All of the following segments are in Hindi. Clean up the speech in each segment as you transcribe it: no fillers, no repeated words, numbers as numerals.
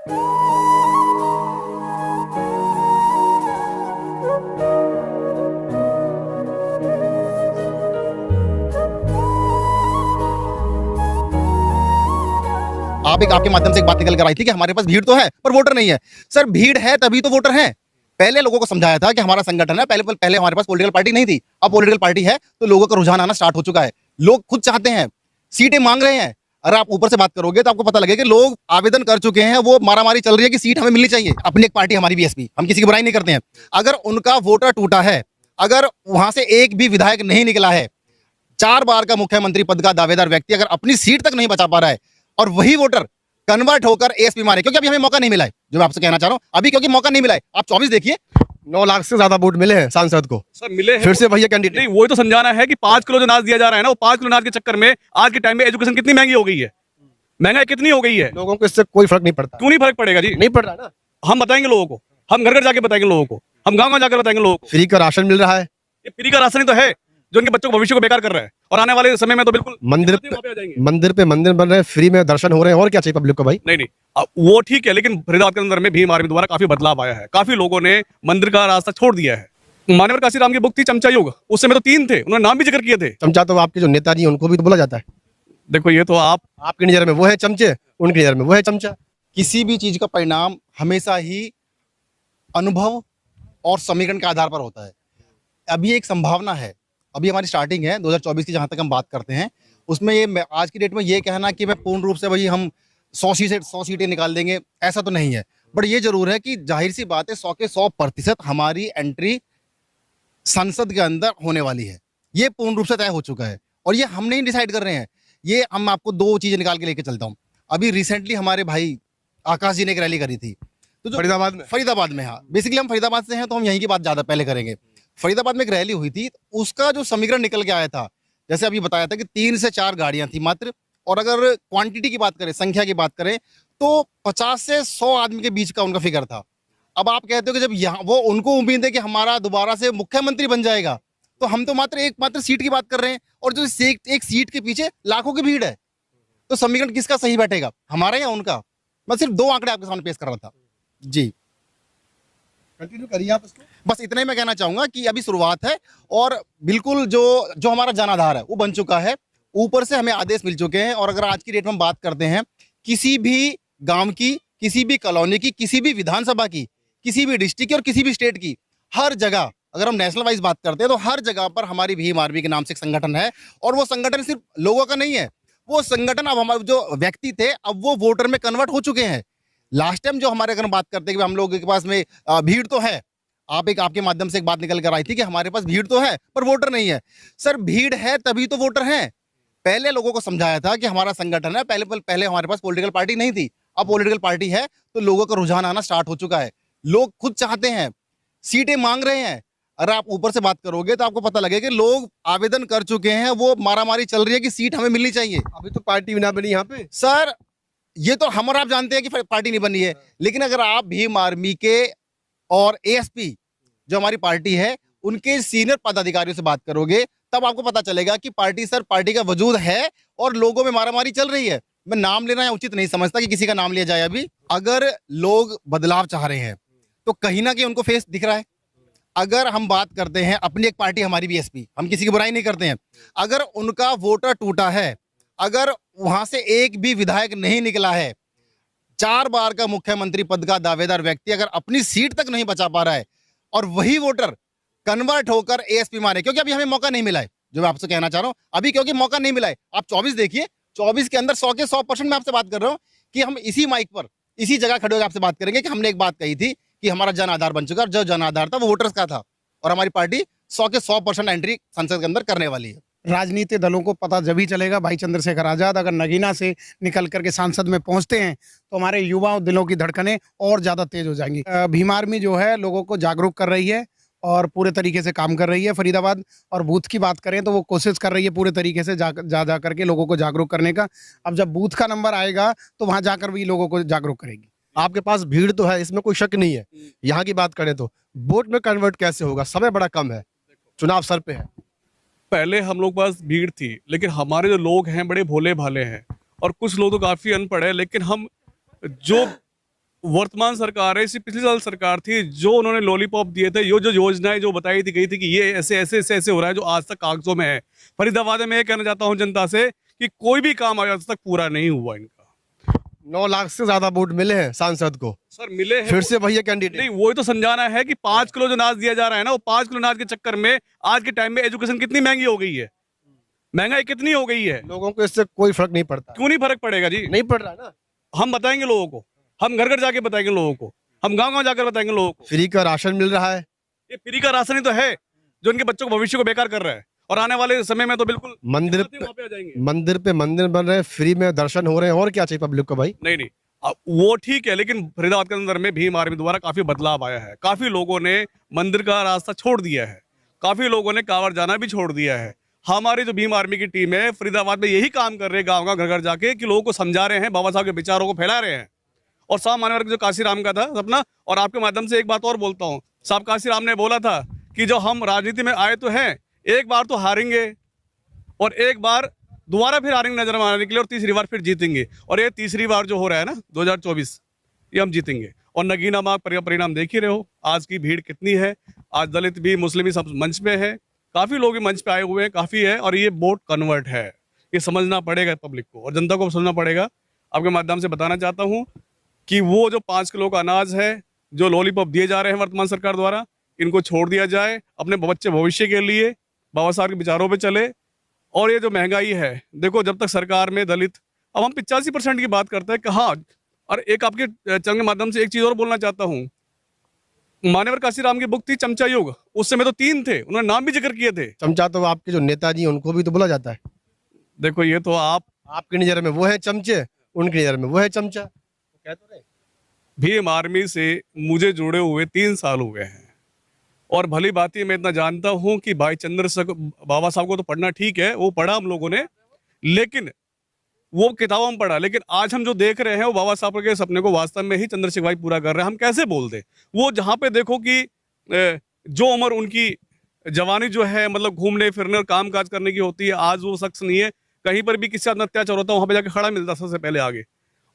आप एक आपके माध्यम से एक बात निकल कर आई थी कि हमारे पास भीड़ तो है पर वोटर नहीं है। सर भीड़ है तभी तो वोटर हैं। पहले लोगों को समझाया था कि हमारा संगठन है, पहले हमारे पास पॉलिटिकल पार्टी नहीं थी, अब पॉलिटिकल पार्टी है तो लोगों का रुझान आना स्टार्ट हो चुका है। लोग खुद चाहते हैं, सीटें मांग रहे हैं। अगर आप ऊपर से बात करोगे तो आपको पता लगेगा कि लोग आवेदन कर चुके हैं, वो मारामारी चल रही है कि सीट हमें मिलनी चाहिए। अपनी एक पार्टी हमारी बीएसपी, हम किसी की बुराई नहीं करते हैं। अगर उनका वोटर टूटा है, अगर वहां से एक भी विधायक नहीं निकला है, 4 बार का मुख्यमंत्री पद का दावेदार व्यक्ति अगर अपनी सीट तक नहीं बचा पा रहा है और वही वोटर कन्वर्ट होकर एएसपी मारे, क्योंकि अभी हमें मौका नहीं मिला है, जो मैं आपसे कहना चाह रहा हूं, अभी क्योंकि मौका नहीं मिला है। आप 24 देखिए, 9 लाख से ज्यादा वोट मिले हैं सांसद को। सर मिले हैं फिर से भैया कैंडिडेट नहीं, वो तो समझाना है कि 5 किलो जो अनाज दिया जा रहा है ना, वो 5 किलो अनाज के चक्कर में आज के टाइम में एजुकेशन कितनी महंगी हो गई है, महंगाई कितनी हो गई है। लोगों को इससे कोई फर्क नहीं पड़ता। क्यों नहीं फर्क पड़ेगा जी? नहीं पड़ रहा ना। हम बताएंगे लोगों को, हम घर घर जाके बताएंगे लोगों को, हम गांव गांव जाकर बताएंगे लोगों को। फ्री का राशन मिल रहा है। ये फ्री का राशन ही तो है जो उनके बच्चों को भविष्य को बेकार कर रहा है, और आने वाले समय में तो बिल्कुल मंदिर वहाँ पे आ जाएंगे। पे मंदिर बन रहे हैं, फ्री में दर्शन हो रहे हैं, और क्या चाहिए पब्लिक को भाई। नहीं नहीं, वो ठीक है, लेकिन फरीदाबाद के अंदर में भीम आर्मी द्वारा काफी बदलाव आया है। काफी लोगों ने मंदिर का रास्ता छोड़ दिया है। मान्यवर काशीराम की बुक थी चमचा युग, उस समय तो 3 थे, उन्होंने नाम भी जिक्र किए थे। चमचा तो आपके जो नेताजी हैं उनको भी तो बोला जाता है। देखो ये तो आपकी नजर में वो है चमचे, उनकी नजर में वो है चमचा। किसी भी चीज का परिणाम हमेशा ही अनुभव और समीकरण के आधार पर होता है। अभी एक संभावना है, अभी हमारी स्टार्टिंग है 2024 की, जहां तक हम बात करते हैं उसमें ये आज की डेट में ये कहना कि मैं पूर्ण रूप से भाई हम 100 सीटें निकाल देंगे, ऐसा तो नहीं है। बट ये जरूर है कि जाहिर सी बात है 100 के 100% हमारी एंट्री संसद के अंदर होने वाली है। ये पूर्ण रूप से तय हो चुका है और ये हम नहीं डिसाइड कर रहे हैं। ये हम आपको 2 चीजें निकाल के लेके चलता हूँ। अभी रिसेंटली हमारे भाई आकाश जी ने एक रैली करी थी, तो जो फरीदाबाद में, हाँ बेसिकली हम फरीदाबाद से हैं तो हम यहीं की बात ज्यादा पहले करेंगे। फरीदाबाद में एक रैली हुई थी, उसका जो समीकरण निकल के आया था, जैसे अभी बताया था कि 3 से 4 गाड़ियां थी मात्र, और अगर क्वांटिटी की बात करें, संख्या की बात करें, तो 50 से 100 आदमी के बीच का उनका फिगर था। अब आप कहते हो कि जब यहाँ वो उनको उम्मीद है कि हमारा दोबारा से मुख्यमंत्री बन जाएगा, तो हम तो मात्र सीट की बात कर रहे हैं, और जो एक सीट के पीछे लाखों की भीड़ है, तो समीकरण किसका सही बैठेगा, हमारा या उनका? मैं सिर्फ 2 आंकड़े आपके सामने पेश कर रहा था जी। कंटिन्यू करिए आप इसको। बस इतना ही मैं कहना चाहूंगा कि अभी शुरुआत है, और बिल्कुल जो हमारा जनाधार है वो बन चुका है, ऊपर से हमें आदेश मिल चुके हैं। और अगर आज की डेट में हम बात करते हैं किसी भी गांव की, किसी भी कॉलोनी की, किसी भी विधानसभा की, किसी भी डिस्ट्रिक्ट की और किसी भी स्टेट की, हर जगह, अगर हम नेशनल वाइज बात करते हैं तो हर जगह पर हमारी भीम आर्मी के नाम से एक संगठन है। और वो संगठन सिर्फ लोगों का नहीं है, वो संगठन अब हमारे जो व्यक्ति थे अब वो वोटर में कन्वर्ट हो चुके हैं। लास्ट टाइम जो हमारे अगर हम बात करते हैं कि हम लोगों के पास में भीड़ तो है, आपके माध्यम से एक बात निकल कर आई थी कि हमारे पास भीड़ तो है पर वोटर नहीं है। सर भीड़ है तभी तो वोटर हैं। पहले लोगों को समझाया था कि हमारा संगठन है, पहले हमारे पास पॉलिटिकल पार्टी नहीं थी, अब पॉलिटिकल पार्टी है तो लोगों का रुझान आना स्टार्ट हो चुका है। लोग खुद चाहते हैं, सीटें मांग रहे हैं। अगर आप ऊपर से बात करोगे तो आपको पता लगेगा कि लोग आवेदन कर चुके हैं, वो मारामारी चल रही है कि सीट हमें मिलनी चाहिए। अभी तो पार्टी भी ना बनी यहाँ पे सर, ये तो हम और आप जानते हैं कि पार्टी नहीं बनी है, लेकिन अगर आप भीम आर्मी के और एएसपी जो हमारी पार्टी है उनके सीनियर पदाधिकारियों से बात करोगे तब आपको पता चलेगा कि पार्टी का वजूद है और लोगों में मारामारी चल रही है। मैं नाम लेना उचित नहीं समझता कि किसी का नाम लिया जाए। अभी अगर लोग बदलाव चाह रहे हैं तो कहीं ना कहीं उनको फेस दिख रहा है। अगर हम बात करते हैं अपनी एक पार्टी हमारी बीएसपी, हम किसी की बुराई नहीं करते हैं, अगर उनका वोटर टूटा है, अगर वहां से एक भी विधायक नहीं निकला है, 4 बार का मुख्यमंत्री पद का दावेदार व्यक्ति अगर अपनी सीट तक नहीं बचा पा रहा है और वही वोटर कन्वर्ट होकर एएसपी मारे, क्योंकि अभी हमें मौका नहीं मिला है, जो मैं आपसे कहना चाह रहा हूं, अभी क्योंकि मौका नहीं मिला है। आप 24 देखिए, 24 के अंदर 100 के 100% मैं आपसे बात कर रहा हूं कि हम इसी माइक पर इसी जगह खड़े होकर आपसे बात करेंगे कि हमने एक बात कही थी कि हमारा जन आधार बन चुका है, और जो जन आधार था वो वोटर्स का था, और हमारी पार्टी 100 के 100% एंट्री संसद के अंदर करने वाली है। राजनीतिक दलों को पता जब ही चलेगा भाई चंद्रशेखर आजाद अगर नगीना से निकल करके सांसद में पहुंचते हैं तो हमारे युवाओं दिलों की धड़कनें और ज़्यादा तेज हो जाएंगी। भीम आर्मी जो है लोगों को जागरूक कर रही है और पूरे तरीके से काम कर रही है फरीदाबाद। और बूथ की बात करें तो वो कोशिश कर रही है पूरे तरीके से जा करके लोगों को जागरूक करने का। अब जब बूथ का नंबर आएगा तो वहाँ जाकर भी लोगों को जागरूक करेगी। आपके पास भीड़ तो है, इसमें कोई शक नहीं है। यहाँ की बात करें तो वोट में कन्वर्ट कैसे होगा, समय बड़ा कम है, चुनाव सर पे है। पहले हम लोग पास भीड़ थी, लेकिन हमारे जो लोग हैं बड़े भोले भाले हैं, और कुछ लोग तो काफी अनपढ़ है, लेकिन हम जो वर्तमान सरकार है, इसी पिछली साल सरकार थी जो उन्होंने लॉलीपॉप दिए थे, ये जो योजनाएं जो बताई थी गई थी कि ये ऐसे ऐसे ऐसे ऐसे हो रहा है, जो आज तक कागजों में है। फरीदाबाद में ये कहना चाहता हूं जनता से कि कोई भी काम आज तक पूरा नहीं हुआ इनका। 9 लाख से ज्यादा वोट मिले हैं सांसद को, सर मिले हैं फिर से वही कैंडिडेट। नहीं, वही तो समझाना है कि 5 किलो जो अनाज दिया जा रहा है ना, वो 5 किलो अनाज के चक्कर में आज के टाइम में एजुकेशन कितनी महंगी हो गई है, महंगाई कितनी हो गई है। लोगों को इससे कोई फर्क नहीं पड़ता। क्यों नहीं फर्क पड़ेगा जी? नहीं पड़ रहा है ना। हम बताएंगे लोगों को, हम घर घर जाके बताएंगे लोगों को, हम गांव गांव जाकर बताएंगे लोगों को। फ्री का राशन मिल रहा है। ये फ्री का राशन ही तो है जो इनके बच्चों को भविष्य को बेकार कर रहा है, और आने वाले समय में तो बिल्कुल मंदिर वहाँ पे आ जाएंगे। मंदिर पे मंदिर बन रहे हैं, फ्री में दर्शन हो रहे हैं, और क्या चाहिए पब्लिक को भाई। नहीं नहीं, वो ठीक है, लेकिन फरीदाबाद के अंदर में भीम आर्मी द्वारा काफी बदलाव आया है। काफी लोगों ने मंदिर का रास्ता छोड़ दिया है, काफी लोगों ने कांवड़ जाना भी छोड़ दिया है। हमारी जो भीम आर्मी की टीम है फरीदाबाद में यही काम कर रहे हैं, गाँव गाँव घर घर जाके, कि लोगों को समझा रहे हैं, बाबा साहब के विचारों को फैला रहे हैं। और साहब मानवर जो काशीराम का था सपना, और आपके माध्यम से एक बात और बोलता हूँ, साहब काशीराम ने बोला था कि जो हम राजनीति में आए तो हैं, एक बार तो हारेंगे और एक बार दोबारा फिर हारेंगे नजर मारने के लिए, और तीसरी बार फिर जीतेंगे। और ये तीसरी बार जो हो रहा है ना 2024, ये हम जीतेंगे। और नगीना माँ परिणाम देख ही रहे हो, आज की भीड़ कितनी है। आज दलित भी मुस्लिम भी सब मंच पे है, काफी लोग भी मंच पे आए हुए हैं, काफी है। और ये वोट कन्वर्ट है, ये समझना पड़ेगा पब्लिक को और जनता को समझना पड़ेगा। आपके माध्यम से बताना चाहता हूँ कि वो जो 5 किलो का अनाज है, जो लॉलीपॉप दिए जा रहे हैं वर्तमान सरकार द्वारा, इनको छोड़ दिया जाए, अपने बच्चे भविष्य के लिए बाबा साहब के विचारों पे चले। और ये जो महंगाई है, देखो जब तक सरकार में दलित, अब हम 85% की बात करते हैं कहाँ। और एक आपके चैनल के माध्यम से एक चीज और बोलना चाहता हूँ, मान्यवर काशीराम की बुक थी चमचा युग, उस समय तो 3 थे, उन्होंने नाम भी जिक्र किए थे। चमचा तो आपके जो नेताजी हैं उनको भी तो बोला जाता है। देखो ये तो आपकी नजर में वो है चमचे, उनकी नजर में वो है चमचा, कह तो रहे। भीम आर्मी से मुझे जुड़े हुए 3 साल हुए हैं, और भली भांति मैं इतना जानता हूं कि भाई चंद्रशेखर बाबा साहब को तो पढ़ना ठीक है, वो पढ़ा हम लोगों ने, लेकिन वो किताबों में पढ़ा, लेकिन आज हम जो देख रहे हैं वो बाबा साहब के सपने को वास्तव में ही चंद्रशेखर भाई पूरा कर रहे हैं। हम कैसे बोल दें? वो जहाँ पे देखो कि जो उम्र उनकी जवानी जो है, मतलब घूमने फिरने और काम काज करने की होती है, आज वो शख्स नहीं है। कहीं पर भी किसी साथ अत्याचार होता है, वहाँ पे जाके खड़ा मिलता सबसे पहले आगे।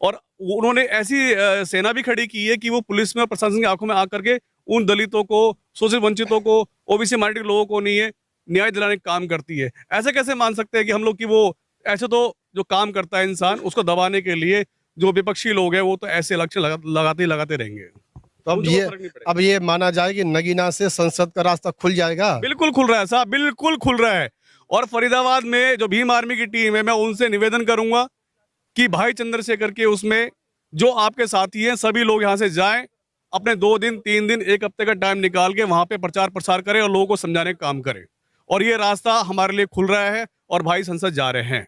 और उन्होंने ऐसी सेना भी खड़ी की है कि वो पुलिस में और प्रशासन की आंखों में आकर के उन दलितों को, शोषित वंचितों को, ओबीसी माइनॉरिटी लोगों को नहीं है न्याय दिलाने का काम करती है। ऐसे कैसे मान सकते हैं कि हम लोग कि वो ऐसे, तो जो काम करता है इंसान, उसको दबाने के लिए जो विपक्षी लोग हैं वो तो ऐसे इलेक्शन लगाते रहेंगे। तो अब ये माना जाए कि नगीना से संसद का रास्ता खुल जाएगा। बिल्कुल खुल रहा है साहब, बिल्कुल खुल रहा है। और फरीदाबाद में जो भीम आर्मी की टीम है, मैं उनसे निवेदन करूंगा कि भाई चंद्रशेखर के उसमें जो आपके साथी हैं सभी लोग यहाँ से जाएं, अपने 2 दिन 3 दिन 1 हफ्ते का टाइम निकाल के वहां पे प्रचार प्रसार करें और लोगों को समझाने का काम करें। और ये रास्ता हमारे लिए खुल रहा है और भाई संसद जा रहे हैं।